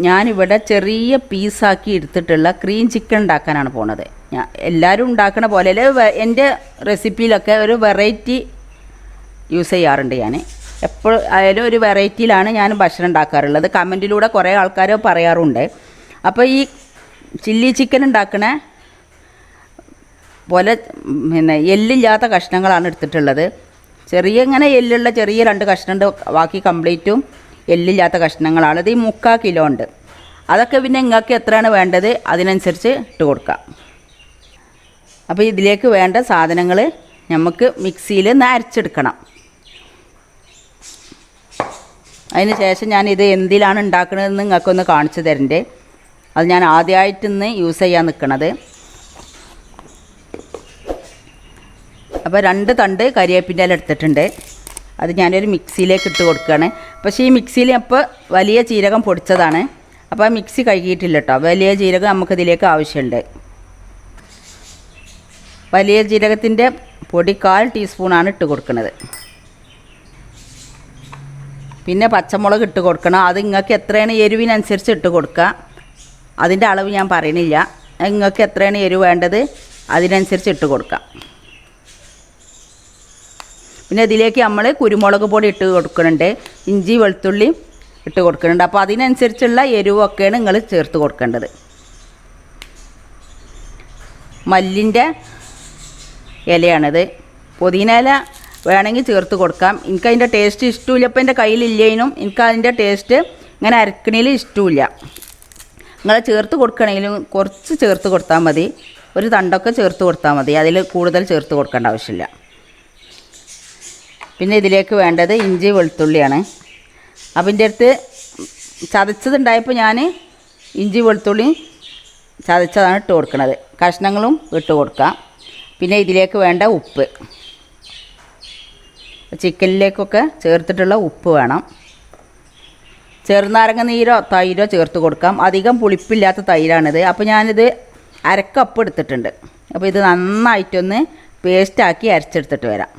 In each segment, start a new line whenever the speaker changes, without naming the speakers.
ഞാനിവിടെ ചെറിയ പീസാക്കി എടുത്തിട്ടുള്ള ക്രീം ചിക്കൻ ഉണ്ടാക്കാനാണ് പോണത്. എല്ലാവരും ഉണ്ടാക്കണ പോലെ എൻ്റെ റെസിപ്പിയിലൊക്കെ ഒരു വെറൈറ്റി യൂസ് ചെയ്യാറുണ്ട്. ഞാൻ എപ്പോഴും ആയാലും ഒരു വെറൈറ്റിയിലാണ് ഞാൻ ഭക്ഷണം ഉണ്ടാക്കാറുള്ളത്. കമൻറ്റിലൂടെ കുറേ ആൾക്കാർ പറയാറുണ്ട്. അപ്പോൾ ഈ ചില്ലി ചിക്കൻ ഉണ്ടാക്കണ പോലെ പിന്നെ എല്ലില്ലാത്ത കഷ്ണങ്ങളാണ് എടുത്തിട്ടുള്ളത്. ഇങ്ങനെ എല്ലുള്ള ചെറിയ 2 കഷ്ണമുണ്ട്. ബാക്കി കംപ്ലീറ്റും എല്ലില്ലാത്ത കഷ്ണങ്ങളാണ്. ഇത് 3/4 കിലോ ഉണ്ട്. അതൊക്കെ പിന്നെ നിങ്ങൾക്ക് എത്രയാണ് വേണ്ടത് അതിനനുസരിച്ച് ഇട്ട് കൊടുക്കാം. അപ്പോൾ ഇതിലേക്ക് വേണ്ട സാധനങ്ങൾ നമുക്ക് മിക്സിയിൽ ഒന്ന് അരച്ചെടുക്കണം. അതിന് ശേഷം ഞാനിത് എന്തിലാണ് ഉണ്ടാക്കുന്നതെന്ന് നിങ്ങൾക്കൊന്ന് കാണിച്ചു തരണ്ടേ. അത് ഞാൻ ആദ്യമായിട്ടിന്ന് യൂസ് ചെയ്യാൻ നിൽക്കണത്. അപ്പോൾ 2 തണ്ട് കരിവേപ്പിൻ്റെ ഇല എടുത്തിട്ടുണ്ട്. അത് ഞാനൊരു മിക്സിയിലേക്ക് ഇട്ട് കൊടുക്കുകയാണ്. പക്ഷേ ഈ മിക്സിയിൽ അപ്പോൾ വലിയ ജീരകം പൊടിച്ചതാണ്. അപ്പോൾ ആ മിക്സി കഴുകിയിട്ടില്ല കേട്ടോ. വലിയ ജീരകം നമുക്കിതിലേക്ക് ആവശ്യമുണ്ട്. വലിയ ജീരകത്തിൻ്റെ പൊടി 1/4 ടീസ്പൂണാണ് ഇട്ട് കൊടുക്കുന്നത്. പിന്നെ പച്ചമുളക് ഇട്ട് കൊടുക്കണം. അത് നിങ്ങൾക്ക് എത്രയാണ് എരിവിനനുസരിച്ച് ഇട്ട് കൊടുക്കുക. അതിൻ്റെ അളവ് ഞാൻ പറയണില്ല. നിങ്ങൾക്ക് എത്രയാണ് എരിവ് വേണ്ടത് അതിനനുസരിച്ച് ഇട്ട് കൊടുക്കാം. പിന്നെ ഇതിലേക്ക് നമ്മൾ കുരുമുളക് പൊടി ഇട്ട് കൊടുക്കുന്നുണ്ട്. ഇഞ്ചി വെളുത്തുള്ളി ഇട്ട് കൊടുക്കുന്നുണ്ട്. അപ്പോൾ അതിനനുസരിച്ചുള്ള എരിവൊക്കെയാണ് നിങ്ങൾ ചേർത്ത് കൊടുക്കേണ്ടത്. മല്ലിൻ്റെ ഇലയാണിത്. പുതിന ഇല വേണമെങ്കിൽ ചേർത്ത് കൊടുക്കാം. എനിക്കതിൻ്റെ ടേസ്റ്റ് ഇഷ്ടമില്ല. ഇപ്പം എൻ്റെ കയ്യിലില്ലേനും എനിക്കതിൻ്റെ ടേസ്റ്റ് ഇങ്ങനെ അരക്കണിയിൽ ഇഷ്ടമില്ല. നിങ്ങൾ ചേർത്ത് കൊടുക്കണമെങ്കിലും കുറച്ച് ചേർത്ത് കൊടുത്താൽ മതി. ഒരു തണ്ടൊക്കെ ചേർത്ത് കൊടുത്താൽ മതി. അതിൽ കൂടുതൽ ചേർത്ത് കൊടുക്കേണ്ട ആവശ്യമില്ല. പിന്നെ ഇതിലേക്ക് വേണ്ടത് ഇഞ്ചി വെളുത്തുള്ളിയാണ്. അപ്പം എൻ്റെ അടുത്ത് ചതച്ചതുണ്ടായപ്പോൾ ഞാൻ ഇഞ്ചി വെളുത്തുള്ളി ചതച്ചതാണ് ഇട്ട് കൊടുക്കുന്നത്. കഷ്ണങ്ങളും ഇട്ട് കൊടുക്കാം. പിന്നെ ഇതിലേക്ക് വേണ്ട ഉപ്പ്, ചിക്കനിലേക്കൊക്കെ ചേർത്തിട്ടുള്ള ഉപ്പ് വേണം. ചെറുനാരങ്ങ നീരോ തൈരോ ചേർത്ത് കൊടുക്കാം. അധികം പുളിപ്പില്ലാത്ത തൈരാണിത്. അപ്പോൾ ഞാനിത് 1/2 കപ്പ് എടുത്തിട്ടുണ്ട്. അപ്പോൾ ഇത് നന്നായിട്ടൊന്ന് പേസ്റ്റാക്കി അരച്ചെടുത്തിട്ട് വരാം.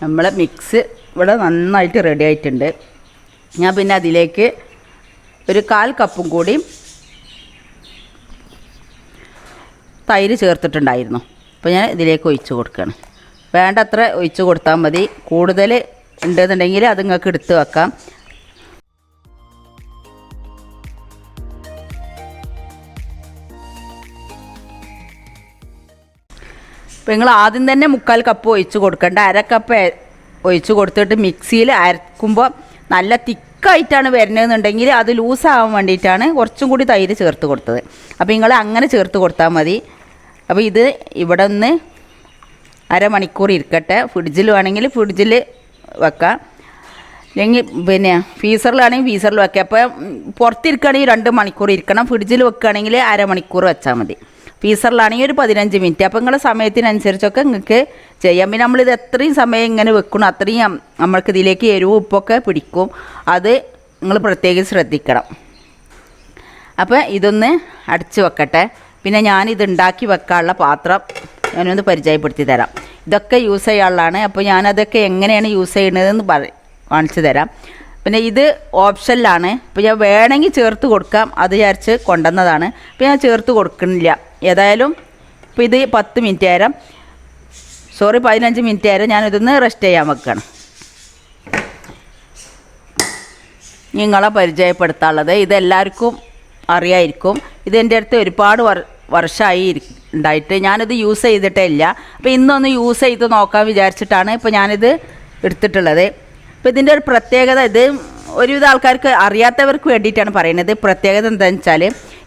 നമ്മളെ മിക്സ് ഇവിടെ നന്നായിട്ട് റെഡി ആയിട്ടുണ്ട്. ഞാൻ പിന്നെ അതിലേക്ക് ഒരു 1/4 കപ്പും കൂടി തൈര് ചേർത്തിട്ടുണ്ടായിരുന്നു. അപ്പോൾ ഞാൻ ഇതിലേക്ക് ഒഴിച്ച് കൊടുക്കുകയാണ്. വേണ്ടത്ര ഒഴിച്ച് കൊടുത്താൽ മതി. കൂടുതൽ ഉണ്ടെന്നുണ്ടെങ്കിൽ അത് നിങ്ങൾക്ക് എടുത്ത് വെക്കാം. അപ്പോൾ നിങ്ങൾ ആദ്യം തന്നെ 3/4 കപ്പ് ഒഴിച്ച് കൊടുക്കേണ്ട. 1/2 കപ്പ് ഒഴിച്ച് കൊടുത്തിട്ട് മിക്സിയിൽ അരക്കുമ്പോൾ നല്ല തിക്കായിട്ടാണ് വരുന്നതെന്നുണ്ടെങ്കിൽ അത് ലൂസാകാൻ വേണ്ടിയിട്ടാണ് കുറച്ചും കൂടി തൈര് ചേർത്ത് കൊടുത്തത്. അപ്പോൾ നിങ്ങൾ അങ്ങനെ ചേർത്ത് കൊടുത്താൽ മതി. അപ്പോൾ ഇത് ഇവിടെ ഒന്ന് 1/2 മണിക്കൂർ ഇരിക്കട്ടെ. ഫ്രിഡ്ജിൽ വേണമെങ്കിൽ ഫ്രിഡ്ജിൽ വെക്കാം. അല്ലെങ്കിൽ പിന്നെ ഫീസറിലാണെങ്കിൽ ഫീസറിൽ വെക്കാം. അപ്പോൾ പുറത്തിരിക്കുകയാണെങ്കിൽ 2 മണിക്കൂർ ഇരിക്കണം. ഫ്രിഡ്ജിൽ വെക്കുകയാണെങ്കിൽ 1/2 മണിക്കൂർ വെച്ചാൽ മതി. ഫീസറിലാണെങ്കിൽ ഒരു 15 മിനിറ്റ്. അപ്പോൾ നിങ്ങളുടെ സമയത്തിനനുസരിച്ചൊക്കെ നിങ്ങൾക്ക് ചെയ്യാം. പിന്നെ നമ്മളിത് എത്രയും സമയം ഇങ്ങനെ വെക്കണം അത്രയും നമ്മൾക്ക് ഇതിലേക്ക് എരിവും ഉപ്പൊക്കെ പിടിക്കും. അത് നിങ്ങൾ പ്രത്യേകം ശ്രദ്ധിക്കണം. അപ്പോൾ ഇതൊന്ന് അടച്ച് വെക്കട്ടെ. പിന്നെ ഞാനിത് ഉണ്ടാക്കി വെക്കാനുള്ള പാത്രം ഞാനൊന്ന് പരിചയപ്പെടുത്തി തരാം. ഇതൊക്കെ യൂസ് ചെയ്യാനുള്ളതാണ്. അപ്പോൾ ഞാനതൊക്കെ എങ്ങനെയാണ് യൂസ് ചെയ്യുന്നതെന്ന് കാണിച്ചു തരാം. പിന്നെ ഇത് ഓപ്ഷനിലാണ്. ഇപ്പോൾ ഞാൻ വേണമെങ്കിൽ ചേർത്ത് കൊടുക്കാം. അത് വിചാരിച്ച് കൊണ്ടുവന്നതാണ്. അപ്പോൾ ഞാൻ ചേർത്ത് കൊടുക്കുന്നില്ല. ഏതായാലും ഇപ്പോൾ ഇത് 10 മിനിറ്റ് നേരം 15 മിനിറ്റ് നേരം ഞാനിതൊന്ന് റെസ്റ്റ് ചെയ്യാൻ വെക്കണം. നിങ്ങളെ പരിചയപ്പെടുത്താനുള്ളത് ഇതെല്ലാവർക്കും അറിയായിരിക്കും. ഇതെൻ്റെ അടുത്ത് ഒരുപാട് വർഷമായി ഉണ്ടായിട്ട് ഞാനിത് യൂസ് ചെയ്തിട്ടേ ഇല്ല. അപ്പോൾ ഇന്നൊന്ന് യൂസ് ചെയ്ത് നോക്കാൻ വിചാരിച്ചിട്ടാണ് ഇപ്പോൾ ഞാനിത് എടുത്തിട്ടുള്ളത്. അപ്പോൾ ഇതിൻ്റെ ഒരു പ്രത്യേകത, ഇത് ഒരുവിധ ആൾക്കാർക്ക് അറിയാത്തവർക്ക് വേണ്ടിയിട്ടാണ് പറയുന്നത്. പ്രത്യേകത എന്താണെന്ന് വെച്ചാൽ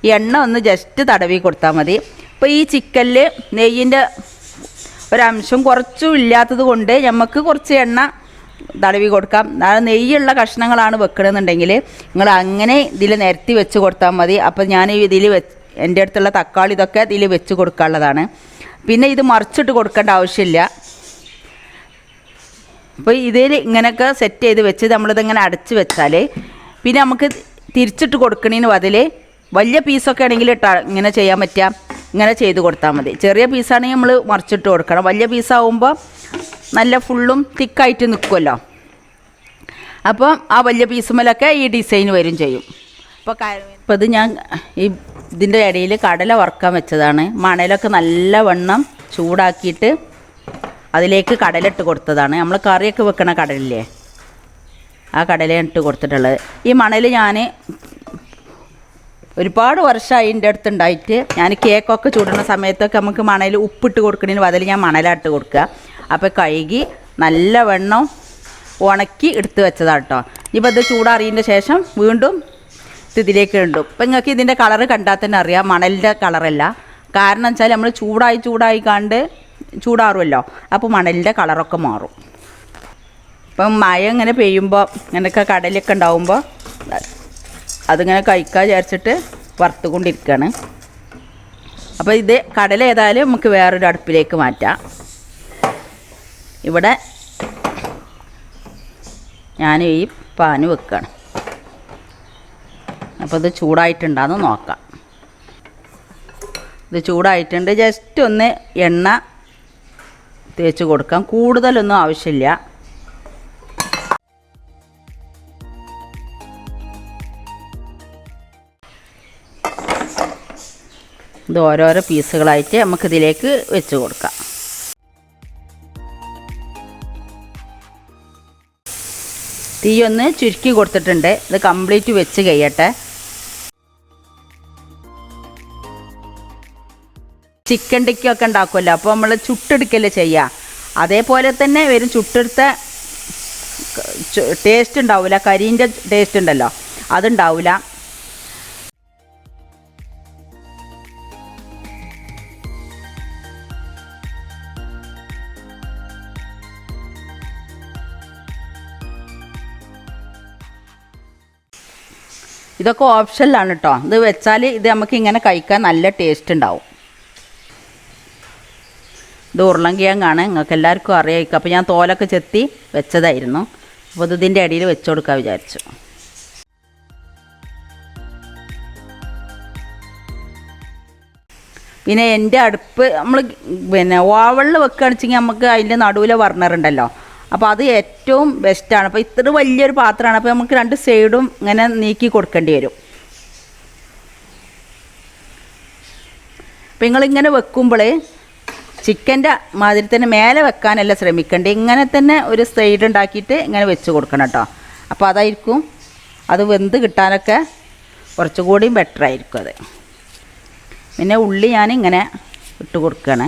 ഈ എണ്ണ ഒന്ന് ജസ്റ്റ് തടവി കൊടുത്താൽ മതി. ഇപ്പോൾ ഈ ചിക്കനിൽ നെയ്യിൻ്റെ ഒരംശം കുറച്ചും ഇല്ലാത്തത് കൊണ്ട് നമുക്ക് കുറച്ച് എണ്ണ തടവി കൊടുക്കാം. നെയ്യുള്ള കഷ്ണങ്ങളാണ് വെക്കണമെന്നുണ്ടെങ്കിൽ നിങ്ങൾ അങ്ങനെ ഇതിൽ നിരത്തി വെച്ച് കൊടുത്താൽ മതി. അപ്പോൾ ഞാൻ ഇതിൽ എൻ്റെ അടുത്തുള്ള തക്കാളി ഇതൊക്കെ ഇതിൽ വെച്ച് കൊടുക്കാനുള്ളതാണ്. പിന്നെ ഇത് മറിച്ചിട്ട് കൊടുക്കേണ്ട ആവശ്യമില്ല. അപ്പോൾ ഇതിൽ ഇങ്ങനെയൊക്കെ സെറ്റ് ചെയ്ത് വെച്ച് നമ്മളിതിങ്ങനെ അടച്ച് വെച്ചാൽ പിന്നെ നമുക്ക് തിരിച്ചിട്ട് കൊടുക്കണതിന് ബദൽ വലിയ പീസൊക്കെ ആണെങ്കിൽ ഇങ്ങനെ ചെയ്യാൻ പറ്റുക. ഇങ്ങനെ ചെയ്ത് കൊടുത്താൽ മതി. ചെറിയ പീസാണെങ്കിൽ നമ്മൾ മറിച്ചിട്ട് കൊടുക്കണം. വലിയ പീസാവുമ്പോൾ നല്ല ഫുള്ളും തിക്കായിട്ട് നിൽക്കുമല്ലോ. അപ്പം ആ വലിയ പീസുമേലൊക്കെ ഈ ഡിസൈൻ വരും ചെയ്യും. ഇപ്പോൾ ഇത് ഞാൻ ഇതിൻ്റെ ഇടയിൽ കടല വറുക്കാൻ വെച്ചതാണ്. മണലൊക്കെ നല്ലവണ്ണം ചൂടാക്കിയിട്ട് അതിലേക്ക് കടല ഇട്ട് കൊടുത്തതാണ്. നമ്മൾ കറിയൊക്കെ വെക്കണ കടലില്ലേ, ആ കടലയാണ് ഇട്ട് കൊടുത്തിട്ടുള്ളത്. ഈ മണൽ ഞാൻ ഒരുപാട് വർഷമായി എൻ്റെ അടുത്ത് ഉണ്ടായിട്ട്, ഞാൻ കേക്കൊക്കെ ചൂടുന്ന സമയത്തൊക്കെ നമുക്ക് മണൽ ഉപ്പിട്ട് കൊടുക്കണതിന് ബദൽ ഞാൻ മണലായിട്ട് കൊടുക്കുക. അപ്പോൾ കഴുകി നല്ലവണ്ണം ഉണക്കി എടുത്ത് വെച്ചതാണ് കേട്ടോ. ഇനിയിപ്പോൾ ഇത് ചൂടാറിയതിൻ്റെ ശേഷം വീണ്ടും ഇതിലേക്ക് ഇടും. ഇപ്പം നിങ്ങൾക്ക് ഇതിൻ്റെ കളറ് കണ്ടാൽ തന്നെ അറിയാം മണലിൻ്റെ കളറല്ല. കാരണം വെച്ചാൽ നമ്മൾ ചൂടായി കണ്ട് ചൂടാറുമല്ലോ, അപ്പോൾ മണലിൻ്റെ കളറൊക്കെ മാറും. ഇപ്പം മഴ ഇങ്ങനെ പെയ്യുമ്പോൾ ഇങ്ങനെയൊക്കെ കടലൊക്കെ ഉണ്ടാവുമ്പോൾ അതിങ്ങനെ കഴിക്കാൻ വിചാരിച്ചിട്ട് വറുത്തുകൊണ്ടിരിക്കുകയാണ്. അപ്പോൾ ഇത് കടല ഏതായാലും നമുക്ക് വേറൊരു അടുപ്പിലേക്ക് മാറ്റാം. ഇവിടെ ഞാൻ ഈ പാന് വെക്കുകയാണ്. അപ്പോൾ ഇത് ചൂടായിട്ടുണ്ടാന്ന് നോക്കാം. ഇത് ചൂടായിട്ടുണ്ട്. ജസ്റ്റ് ഒന്ന് എണ്ണ തേച്ച് കൊടുക്കാം, കൂടുതലൊന്നും ആവശ്യമില്ല. ഇത് ഓരോരോ പീസുകളായിട്ട് നമുക്കിതിലേക്ക് വെച്ച് കൊടുക്കാം. തീ ഒന്ന് ചുരുക്കി കൊടുത്തിട്ടുണ്ട്. ഇത് കംപ്ലീറ്റ് വെച്ച് കഴിയട്ടെ. ചിക്കൻ ടിക്കൊക്കെ ഉണ്ടാക്കുമല്ലോ, അപ്പോൾ നമ്മൾ ചുട്ടെടുക്കല്ലേ ചെയ്യുക. അതേപോലെ തന്നെ വരും ചുട്ടെടുത്ത ടേസ്റ്റ് ഉണ്ടാവില്ല, കരിൻ്റെ ടേസ്റ്റ് ഉണ്ടല്ലോ അതുണ്ടാവില്ല. ഇതൊക്കെ ഓപ്ഷനിലാണ് കേട്ടോ. ഇത് വെച്ചാൽ ഇത് നമുക്ക് ഇങ്ങനെ കഴിക്കാൻ നല്ല ടേസ്റ്റ് ഉണ്ടാവും. ഇത് ഉരുളൻകിഴങ്ങാണ്, നിങ്ങൾക്ക് എല്ലാവർക്കും അറിയാം. അപ്പോൾ ഞാൻ തോലൊക്കെ ചെത്തി വെച്ചതായിരുന്നു. അപ്പോൾ ഇത് ഇതിൻ്റെ അടിയിൽ വെച്ച് കൊടുക്കാൻ വിചാരിച്ചു. പിന്നെ എൻ്റെ അടുപ്പ് നമ്മൾ ഓവണിൽ വെക്കുകയാണെന്ന് വെച്ചെങ്കിൽ നമുക്ക് അതിൻ്റെ നടുവിലെ ബർണറുണ്ടല്ലോ, അപ്പോൾ അത് ഏറ്റവും ബെസ്റ്റാണ്. അപ്പോൾ ഇത്ര വലിയൊരു പാത്രമാണ്, അപ്പോൾ നമുക്ക് രണ്ട് സൈഡും ഇങ്ങനെ നീക്കി കൊടുക്കേണ്ടി വരും. അപ്പോൾ നിങ്ങളിങ്ങനെ വെക്കുമ്പോൾ ചിക്കൻ്റെ മാതിരി തന്നെ മേലെ വെക്കാനല്ല ശ്രമിക്കേണ്ടത്, ഇങ്ങനെ തന്നെ ഒരു സൈഡ് ഉണ്ടാക്കിയിട്ട് ഇങ്ങനെ വെച്ച് കൊടുക്കണം കേട്ടോ. അപ്പോൾ അതായിരിക്കും അത് വെന്ത് കിട്ടാനൊക്കെ കുറച്ചുകൂടി ബെറ്റർ ആയിരിക്കും അത്. പിന്നെ ഉള്ളി ഞാനിങ്ങനെ ഇട്ട് കൊടുക്കുകയാണ്.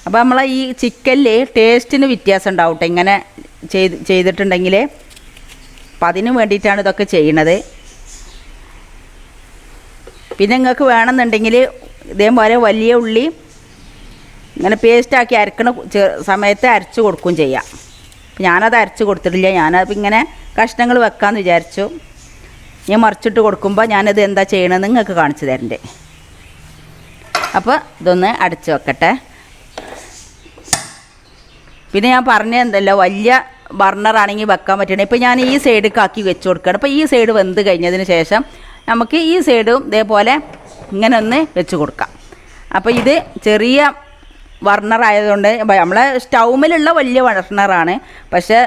അപ്പോൾ നമ്മൾ ഈ ചിക്കനിൽ ടേസ്റ്റിന് വ്യത്യാസം ഉണ്ടാവും കേട്ടോ ഇങ്ങനെ ചെയ്തിട്ടുണ്ടെങ്കിൽ. അപ്പം അതിന് വേണ്ടിയിട്ടാണ് ഇതൊക്കെ ചെയ്യണത്. പിന്നെ നിങ്ങൾക്ക് വേണമെന്നുണ്ടെങ്കിൽ ഇതേപോലെ വലിയ ഉള്ളി ഇങ്ങനെ പേസ്റ്റാക്കി അരക്കണ സമയത്ത് അരച്ച് കൊടുക്കുകയും ചെയ്യാം. ഞാനത് അരച്ച് കൊടുത്തിട്ടില്ല, ഞാനത് ഇങ്ങനെ കഷ്ണങ്ങൾ വെക്കാമെന്ന് വിചാരിച്ചു. ഞാൻ മറിച്ചിട്ട് കൊടുക്കുമ്പോൾ ഞാനത് എന്താ ചെയ്യണമെന്ന് നിങ്ങൾക്ക് കാണിച്ചു തരണ്ടേ. അപ്പോൾ ഇതൊന്ന് അടച്ച് വെക്കട്ടെ. പിന്നെ ഞാൻ പറഞ്ഞതെന്തല്ലോ, വലിയ ബർണറാണെങ്കിൽ വെക്കാൻ പറ്റണേ. ഇപ്പോൾ ഞാൻ ഈ സൈഡിലേക്ക് ആക്കി വെച്ച് കൊടുക്കുകയാണ്. അപ്പോൾ ഈ സൈഡ് വെന്ത് കഴിഞ്ഞതിന് ശേഷം നമുക്ക് ഈ സൈഡും ഇതേപോലെ ഇങ്ങനെ ഒന്ന് വെച്ച് കൊടുക്കാം. അപ്പോൾ ഇത് ചെറിയ ബർണറായതുകൊണ്ട് നമ്മളെ സ്റ്റൗമിലുള്ള വലിയ ബർണറാണ്. പക്ഷേ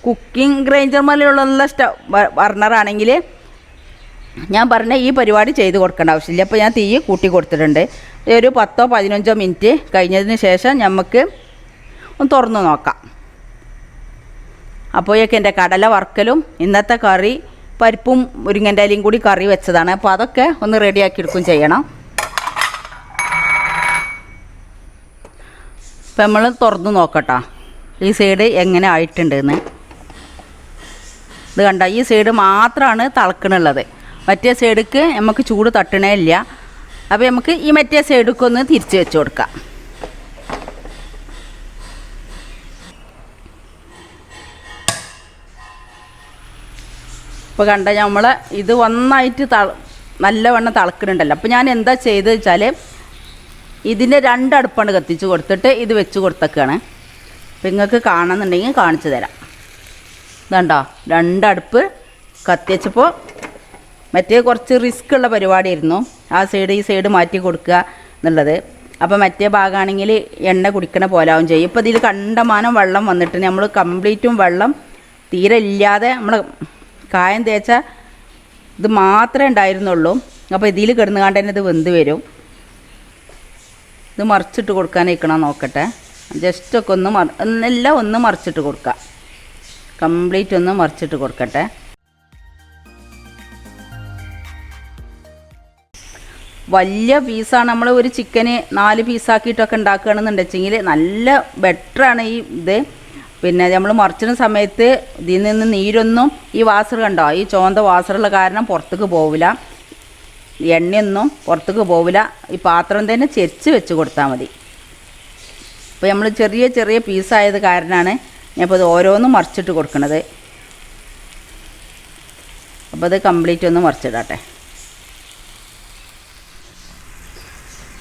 കുക്കിംഗ് ഗ്രൈൻഡർമേലുള്ള ബർണറാണെങ്കിൽ ഞാൻ പറഞ്ഞ ഈ പരിപാടി ചെയ്ത് കൊടുക്കേണ്ട ആവശ്യമില്ല. അപ്പോൾ ഞാൻ തീ കൂട്ടി കൊടുത്തിട്ടുണ്ട്. ഒരു 10-15 മിനിറ്റ് കഴിഞ്ഞതിന് ശേഷം നമുക്ക് ഒന്ന് തുറന്ന് നോക്കാം. അപ്പോഴേക്ക് എൻ്റെ കടല വറുക്കലും ഇന്നത്തെ കറി പരിപ്പും മുരിങ്ങൻ്റെ ഇലയും കൂടി കറി വെച്ചതാണ്. അപ്പോൾ അതൊക്കെ ഒന്ന് റെഡിയാക്കി എടുക്കുകയും ചെയ്യണം. ഇപ്പം നമ്മൾ തുറന്ന് നോക്കട്ടോ ഈ സൈഡ് എങ്ങനെ ആയിട്ടുണ്ടെന്ന്. ഇത് കണ്ട, ഈ സൈഡ് മാത്രമാണ് തിളക്കണുള്ളത്, മറ്റേ സൈഡിക്ക് നമുക്ക് ചൂട് തട്ടണേ ഇല്ല. അപ്പോൾ നമുക്ക് ഈ മറ്റേ സൈഡിലേക്ക് ഒന്ന് തിരിച്ച് വെച്ച് കൊടുക്കാം. ഇപ്പോൾ കണ്ട നമ്മൾ ഇത് ഒന്നായിട്ട് നല്ലവണ്ണം തിളക്കുന്നുണ്ടല്ലോ. അപ്പോൾ ഞാൻ എന്താ ചെയ്തത് വെച്ചാൽ ഇതിൻ്റെ 2 അടുപ്പാണ് കത്തിച്ച് കൊടുത്തിട്ട് ഇത് വെച്ച് കൊടുത്തേക്കാണ്. അപ്പോൾ നിങ്ങൾക്ക് കാണുന്നുണ്ടെങ്കിൽ കാണിച്ചു തരാം. ഇതുണ്ടോ 2 അടുപ്പ് കത്തിച്ചപ്പോൾ. മറ്റേ കുറച്ച് റിസ്ക് ഉള്ള പരിപാടിയായിരുന്നു, ആ സൈഡ് ഈ സൈഡ് മാറ്റി കൊടുക്കുക എന്നുള്ളത്. അപ്പോൾ മറ്റേ ഭാഗമാണെങ്കിൽ എണ്ണ കുടിക്കണ പോലാവും ചെയ്യും. ഇപ്പോൾ ഇതിൽ കണ്ടമാനം വെള്ളം വന്നിട്ട് നമ്മൾ കംപ്ലീറ്റും വെള്ളം തീരെ ഇല്ലാതെ നമ്മൾ കായം തേച്ച ഇത് മാത്രമേ ഉണ്ടായിരുന്നുള്ളൂ. അപ്പോൾ ഇതിൽ കിടന്നുകൊണ്ട് തന്നെ ഇത് വെന്ത് വരും. ഇത് മറിച്ചിട്ട് കൊടുക്കാൻ നിൽക്കണം നോക്കട്ടെ. ജസ്റ്റൊക്കെ എല്ലാം ഒന്ന് മറിച്ചിട്ട് കൊടുക്കാം. കംപ്ലീറ്റ് ഒന്ന് മറിച്ചിട്ട് കൊടുക്കട്ടെ. വലിയ പീസാണ്. നമ്മൾ ഒരു ചിക്കന് 4 പീസാക്കിയിട്ടൊക്കെ ഉണ്ടാക്കുകയാണെന്നുണ്ടെങ്കിൽ നല്ല ബെറ്ററാണ് ഈ ഇത്. പിന്നെ നമ്മൾ മറിച്ചിടുന്ന സമയത്ത് ഇതിൽ നിന്ന് നീരൊന്നും ഈ വാസർ കണ്ടോ, ഈ ചുവന്ന വാസറുള്ള കാരണം പുറത്തേക്ക് പോവില്ല, എണ്ണയൊന്നും പുറത്തേക്ക് പോവില്ല. ഈ പാത്രം തന്നെ ചെരിച്ച് വെച്ച് കൊടുത്താൽ മതി. അപ്പോൾ നമ്മൾ ചെറിയ ചെറിയ പീസായത് കാരണമാണ് ഞാനിപ്പോൾ ഇത് ഓരോന്നും മറിച്ചിട്ട് കൊടുക്കുന്നത്. അപ്പോൾ അത് കംപ്ലീറ്റ് ഒന്ന് മറിച്ചിടട്ടെ.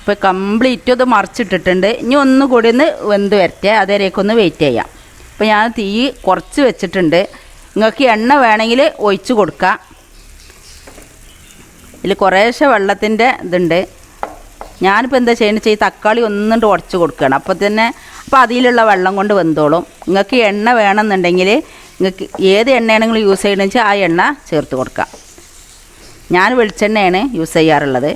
ഇപ്പോൾ കംപ്ലീറ്റ് ഇത് മറിച്ചിട്ടിട്ടുണ്ട്. ഇനി ഒന്നുകൂടി ഒന്ന് വെന്ത് വരട്ടെ, അതേരേക്കൊന്ന് വെയിറ്റ് ചെയ്യാം. അപ്പോൾ ഞാൻ തീ കുറച്ച് വെച്ചിട്ടുണ്ട്. നിങ്ങൾക്ക് എണ്ണ വേണമെങ്കിൽ ഒഴിച്ച് കൊടുക്കാം. ഇതിൽ കുറേശ്ശെ വെള്ളത്തിൻ്റെ ഇതുണ്ട്. ഞാനിപ്പോൾ എന്താ ചെയ്യുന്നത് വെച്ചാൽ ഈ തക്കാളി ഒന്നുകൊണ്ട് ഉടച്ച് കൊടുക്കുകയാണ്. അപ്പോൾ അതിലുള്ള വെള്ളം കൊണ്ട് വെന്തോളും. നിങ്ങൾക്ക് എണ്ണ വേണമെന്നുണ്ടെങ്കിൽ നിങ്ങൾക്ക് ഏത് എണ്ണയാണെങ്കിലും യൂസ് ചെയ്യണമെന്ന് വെച്ചാൽ ആ എണ്ണ ചേർത്ത് കൊടുക്കാം. ഞാൻ വെളിച്ചെണ്ണയാണ് യൂസ് ചെയ്യാറുള്ളത്.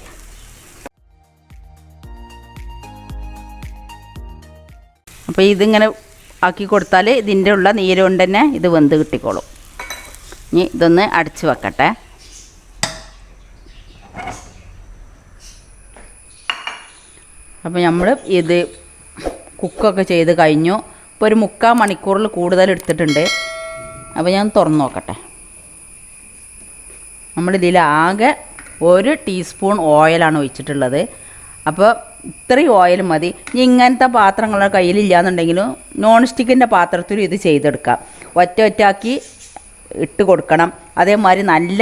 അപ്പോൾ ഇതിങ്ങനെ ആക്കി കൊടുത്താൽ ഇതിൻ്റെ ഉള്ള നീര് കൊണ്ട് തന്നെ ഇത് വെന്ത് കിട്ടിക്കോളും. ഇനി ഇതൊന്ന് അടച്ച് വെക്കട്ടെ. അപ്പോൾ നമ്മൾ ഇത് കുക്കൊക്കെ ചെയ്ത് കഴിഞ്ഞു. ഇപ്പോൾ ഒരു 3/4 മണിക്കൂറിൽ കൂടുതൽ എടുത്തിട്ടുണ്ട്. അപ്പോൾ ഞാൻ തുറന്ന് നോക്കട്ടെ. നമ്മളിതിലാകെ 1 ടീസ്പൂൺ ഓയിലാണ് ഒഴിച്ചിട്ടുള്ളത്. അപ്പോൾ ഇത്രയും ഓയിൽ മതി. ഇനി ഇങ്ങനത്തെ പാത്രങ്ങളുടെ കയ്യിലില്ലാന്നുണ്ടെങ്കിലും നോൺ സ്റ്റിക്കിൻ്റെ പാത്രത്തിലും ഇത് ചെയ്തെടുക്കാം. ഒറ്റയാക്കി ഇട്ട് കൊടുക്കണം. അതേമാതിരി നല്ല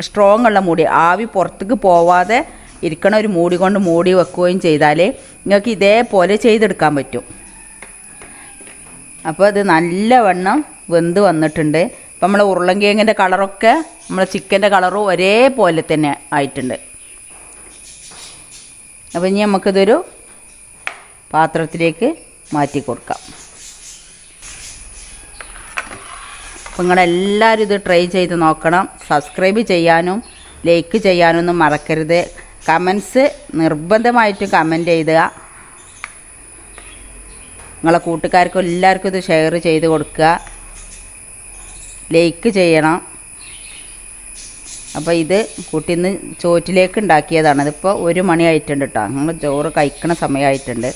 സ്ട്രോങ് ഉള്ള മൂടി, ആവി പുറത്തേക്ക് പോവാതെ ഇരിക്കണ ഒരു മൂടി കൊണ്ട് മൂടി വെക്കുകയും ചെയ്താൽ നിങ്ങൾക്ക് ഇതേപോലെ ചെയ്തെടുക്കാൻ പറ്റും. അപ്പോൾ ഇത് നല്ലവണ്ണം വെന്ത് വന്നിട്ടുണ്ട്. ഇപ്പം നമ്മൾ ഉരുളൻകിഴങ്ങിൻ്റെ കളറൊക്കെ നമ്മൾ ചിക്കൻ്റെ കളറും ഒരേപോലെ തന്നെ ആയിട്ടുണ്ട്. അപ്പോൾ ഇനി നമുക്കിതൊരു പാത്രത്തിലേക്ക് മാറ്റി കൊടുക്കാം. അപ്പോൾ നിങ്ങളെല്ലാവരും ഇത് ട്രൈ ചെയ്ത് നോക്കണം. സബ്സ്ക്രൈബ് ചെയ്യാനും ലൈക്ക് ചെയ്യാനൊന്നും മറക്കരുത്. കമൻസ് നിർബന്ധമായിട്ടും കമൻറ്റ് ചെയ്യുക. നിങ്ങളെ കൂട്ടുകാർക്കും എല്ലാവർക്കും ഇത് ഷെയർ ചെയ്ത് കൊടുക്കുക, ലൈക്ക് ചെയ്യണം. അപ്പോൾ ഇത് കുട്ടിന്ന് ചോറ്റിലേക്ക് ഉണ്ടാക്കിയതാണ്. ഇതിപ്പോൾ 1 മണി ആയിട്ടുണ്ട് കേട്ടോ. നിങ്ങൾ ചോറ് കഴിക്കണ സമയമായിട്ടുണ്ട്.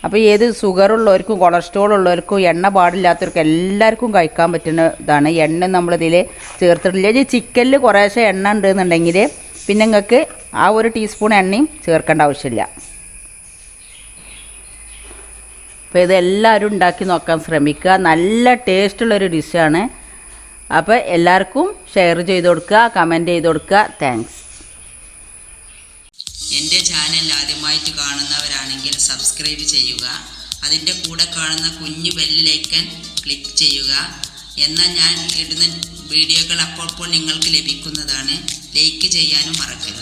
അപ്പോൾ ഏത് ഷുഗറുള്ളവർക്കും കൊളസ്ട്രോൾ ഉള്ളവർക്കും എണ്ണ പാടില്ലാത്തവർക്കും എല്ലാവർക്കും കഴിക്കാൻ പറ്റുന്ന ഇതാണ്. എണ്ണ നമ്മളിതിൽ ചേർത്തിട്ടില്ല. ഈ ചിക്കനിൽ കുറേശ്ശെ എണ്ണ ഉണ്ടെന്നുണ്ടെങ്കിൽ പിന്നെ നിങ്ങൾക്ക് ആ 1 ടീസ്പൂൺ എണ്ണയും ചേർക്കേണ്ട ആവശ്യമില്ല. അപ്പോൾ ഇതെല്ലാവരും ഉണ്ടാക്കി നോക്കാൻ ശ്രമിക്കുക. നല്ല ടേസ്റ്റുള്ളൊരു ഡിഷാണ്. അപ്പോൾ എല്ലാവർക്കും ഷെയർ ചെയ്ത് കൊടുക്കുക, കമൻറ്റ് ചെയ്ത് കൊടുക്കുക. താങ്ക്സ്.
എൻ്റെ ചാനൽ ആദ്യമായിട്ട് കാണുന്നവരാണെങ്കിൽ സബ്സ്ക്രൈബ് ചെയ്യുക. അതിൻ്റെ കൂടെ കാണുന്ന കുഞ്ഞു ബെല്ലിലേക്കൻ ക്ലിക്ക് ചെയ്യുക. എന്നാൽ ഞാൻ ഇടുന്ന വീഡിയോകൾ അപ്പോൾ നിങ്ങൾക്ക് ലഭിക്കുന്നതാണ്. ലൈക്ക് ചെയ്യാനും മറക്കരുത്.